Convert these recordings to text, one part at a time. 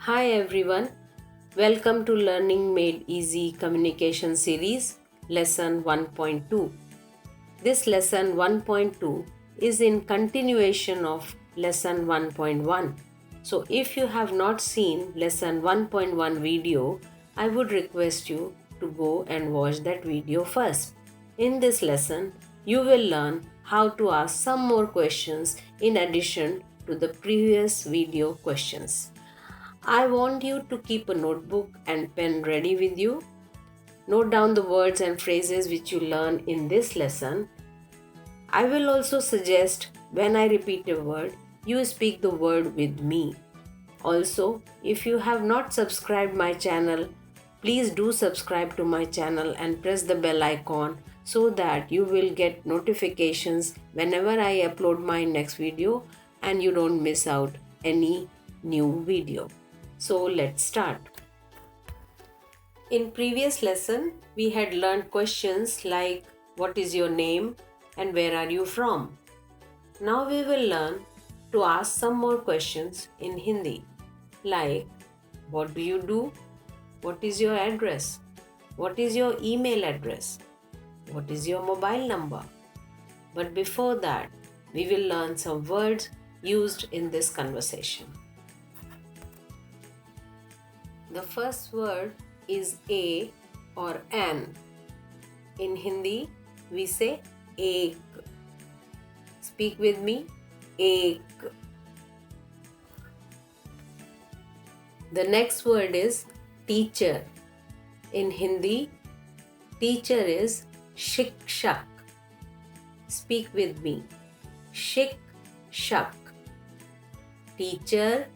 Hi everyone, welcome to Learning Made Easy Communication Series, Lesson 1.2. This Lesson 1.2 is in continuation of Lesson 1.1. So if you have not seen Lesson 1.1 video, I would request you to go and watch that video first. In this lesson, you will learn how to ask some more questions in addition to the previous video questions. I want you to keep a notebook and pen ready with you. Note down the words and phrases which you learn in this lesson. I will also suggest when I repeat a word, you speak the word with me. Also, if you have not subscribed my channel, please do subscribe to my channel and press the bell icon so that you will get notifications whenever I upload my next video and you don't miss out any new video. So let's start. In previous lesson, we had learned questions like what is your name and where are you from. Now we will learn to ask some more questions in Hindi like what do you do? What is your address? What is your email address? What is your mobile number? But before that, we will learn some words used in this conversation. The first word is a or an. In Hindi, we say ek. Speak with me, ek. The next word is teacher. In Hindi, teacher is shikshak. Speak with me, shikshak. Teacher,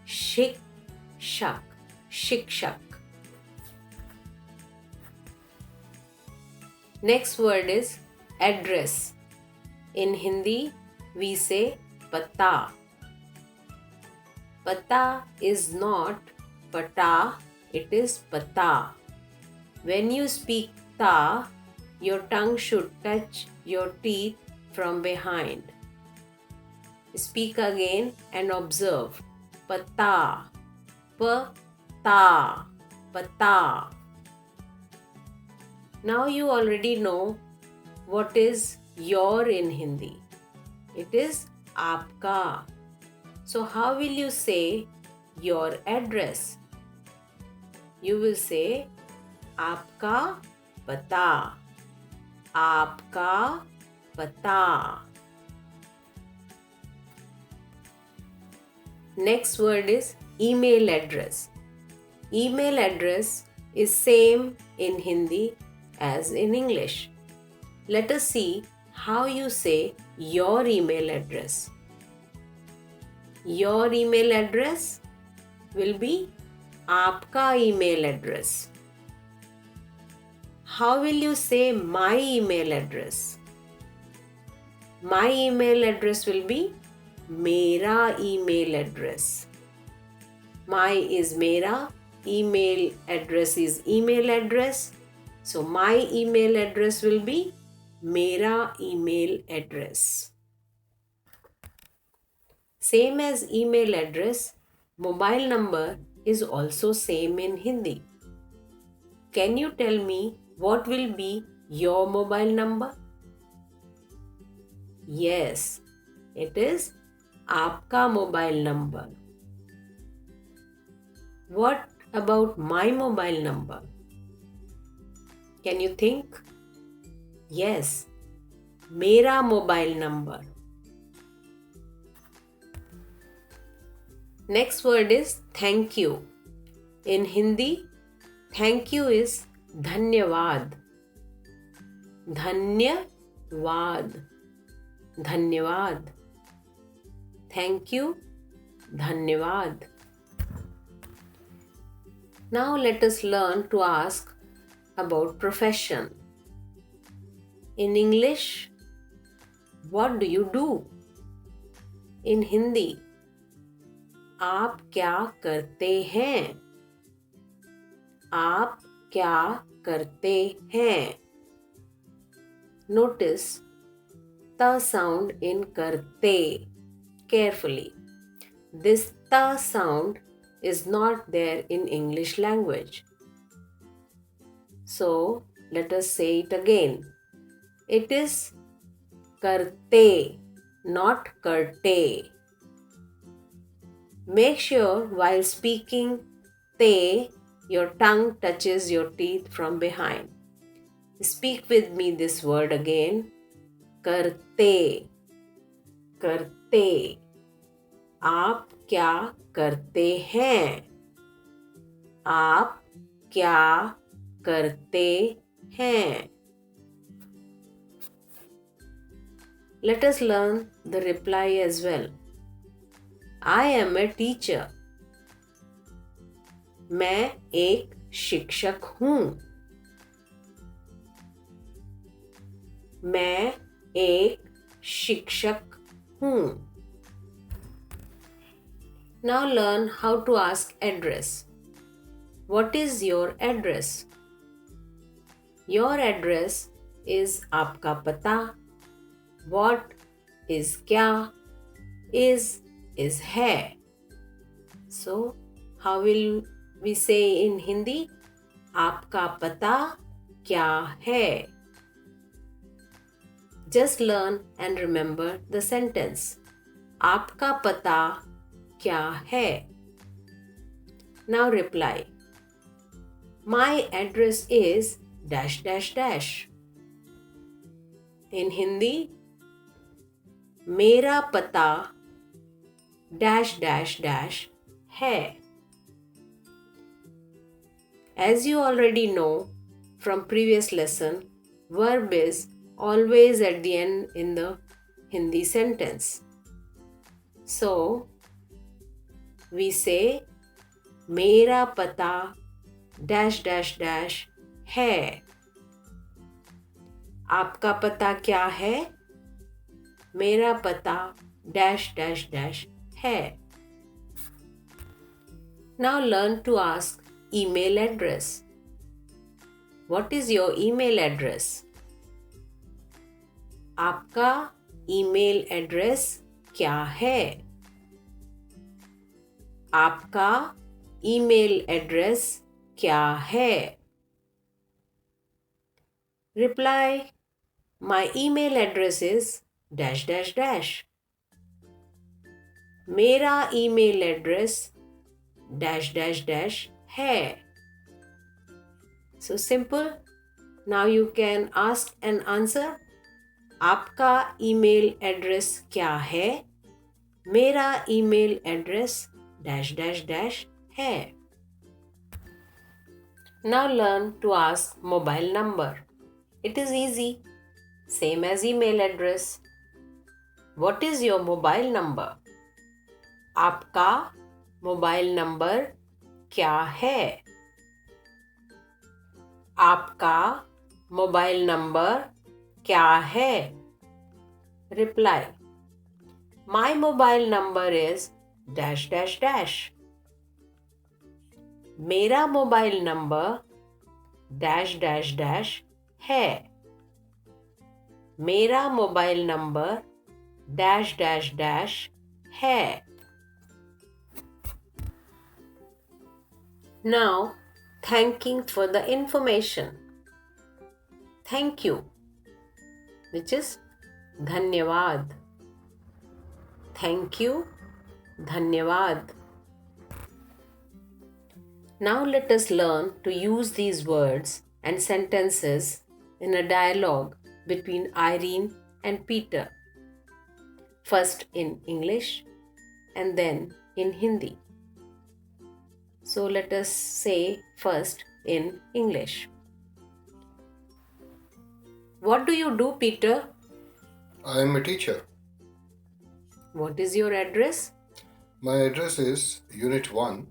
shikshak. Shikshak. Next word is address. In Hindi, we say pata. Pata is not pata, it is pata. When you speak ta, your tongue should touch your teeth from behind. Speak again and observe. Pata. Ta, pata. Now you already know what is your in Hindi. It is aapka. So how will you say your address? You will say aapka pata. Aapka pata. Next word is email address. Email address is same in Hindi as in English. Let us see how you say your email address. Your email address will be aapka email address. How will you say my email address? My email address will be mera email address. My is mera. Email address is email address. So my email address will be mera email address. Same as email address, mobile number is also same in Hindi. Can you tell me what will be your mobile number? Yes, it is aapka mobile number. What about my mobile number? Can you think? Yes, mera mobile number. Next word is thank you. In Hindi, thank you is dhanyavad. Dhanyavad. Dhanyavad. Thank you. Dhanyavad. Now let us learn to ask about profession. In English, what do you do? In Hindi, आप क्या करते हैं? आप क्या करते हैं? Notice the sound in karte carefully. This ta sound is not there in English language. So let us say it again. It is karte, not karte. Make sure while speaking te, your tongue touches your teeth from behind. Speak with me this word again. Karte, karte. आप क्या करते हैं? आप क्या करते हैं? Let us learn the reply as well. I am a teacher. मैं एक शिक्षक हूँ. मैं एक शिक्षक हूँ. Now learn how to ask address. What is your address? Your address is आपका पता. What is क्या? Is है. So, how will we say in Hindi? आपका पता क्या है? Just learn and remember the sentence. आपका पता क्या है? Now reply. My address is dash dash dash. In Hindi, मेरा पता dash dash dash है. As you already know from previous lesson, verb is always at the end in the Hindi sentence. So, we say मेरा पता dash dash dash है. आपका पता क्या है? मेरा पता dash dash dash है. Now learn to ask email address. What is your email address? आपका email address क्या है? आपका email address क्या है? Reply. My email address is dash dash dash. मेरा email address dash dash dash है. So simple. Now you can ask and answer. आपका email address क्या है? मेरा email address dash dash dash है. Now learn to ask mobile number. It is easy. Same as email address. What is your mobile number? आपका mobile number क्या है? आपका mobile number क्या है? Reply. My mobile number is dash dash dash. मेरा mobile number dash dash dash है. मेरा mobile number dash dash dash है. Now, thanking for the information. Thank you, which is धन्यवाद. Thank you, धन्यवाद. Now let us learn to use these words and sentences in a dialogue between Irene and Peter. First in English and then in Hindi. So let us say first in English. What do you do, Peter? I am a teacher. What is your address? My address is Unit 1,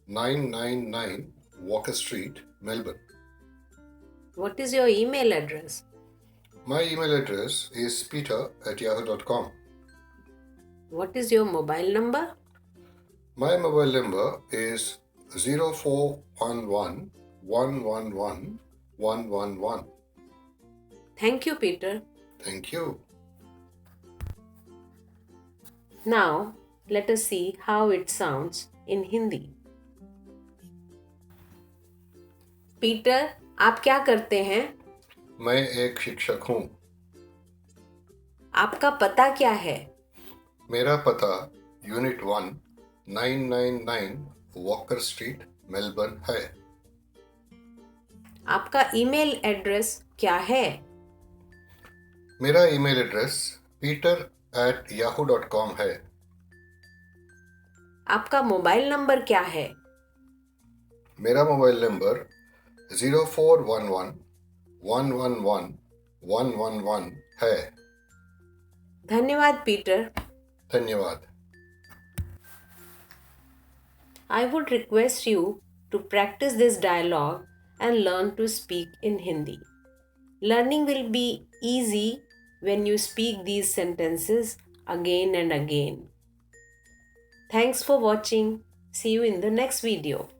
999 Walker Street, Melbourne. What is your email address? My email address is peter@yahoo.com. What is your mobile number? My mobile number is 0411 111 111. Thank you, Peter. Thank you. Now, let us see how it sounds in Hindi. Peter, आप क्या करते हैं? मैं एक शिक्षक हूँ। आपका पता क्या है? मेरा पता यूनिट 1 999 वॉकर स्ट्रीट मेलबर्न है। आपका ईमेल एड्रेस क्या है? मेरा ईमेल एड्रेस peter@yahoo.com है। आपका मोबाइल नंबर क्या है? मेरा मोबाइल नंबर 0411 111 111 है। धन्यवाद पीटर। धन्यवाद। I would request you to practice this dialogue and learn to speak in Hindi. Learning will be easy when you speak these sentences again and again. Thanks for watching. See you in the next video.